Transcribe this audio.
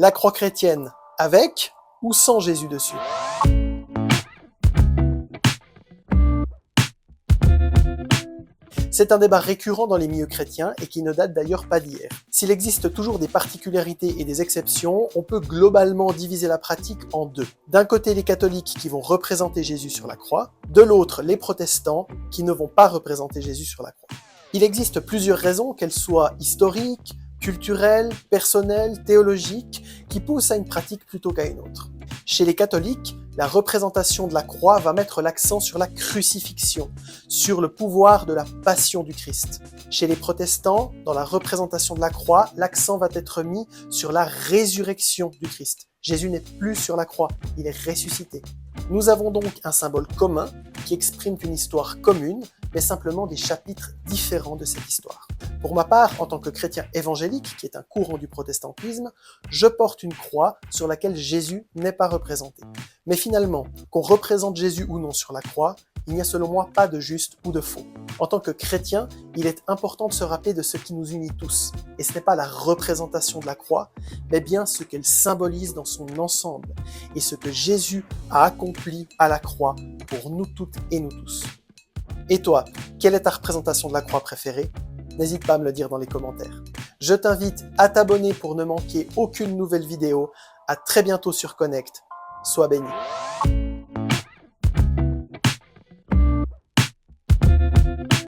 La croix chrétienne, avec ou sans Jésus dessus? C'est un débat récurrent dans les milieux chrétiens et qui ne date d'ailleurs pas d'hier. S'il existe toujours des particularités et des exceptions, on peut globalement diviser la pratique en deux. D'un côté, les catholiques qui vont représenter Jésus sur la croix, de l'autre, les protestants qui ne vont pas représenter Jésus sur la croix. Il existe plusieurs raisons, qu'elles soient historiques, culturelles, personnelles, théologiques, qui poussent à une pratique plutôt qu'à une autre. Chez les catholiques, la représentation de la croix va mettre l'accent sur la crucifixion, sur le pouvoir de la passion du Christ. Chez les protestants, dans la représentation de la croix, l'accent va être mis sur la résurrection du Christ. Jésus n'est plus sur la croix, il est ressuscité. Nous avons donc un symbole commun qui exprime une histoire commune, mais simplement des chapitres différents de cette histoire. Pour ma part, en tant que chrétien évangélique, qui est un courant du protestantisme, je porte une croix sur laquelle Jésus n'est pas représenté. Mais finalement, qu'on représente Jésus ou non sur la croix, il n'y a selon moi pas de juste ou de faux. En tant que chrétien, il est important de se rappeler de ce qui nous unit tous. Et ce n'est pas la représentation de la croix, mais bien ce qu'elle symbolise dans son ensemble, et ce que Jésus a accompli à la croix pour nous toutes et nous tous. Et toi, quelle est ta représentation de la croix préférée? N'hésite pas à me le dire dans les commentaires. Je t'invite à t'abonner pour ne manquer aucune nouvelle vidéo. À très bientôt sur Connect. Sois béni.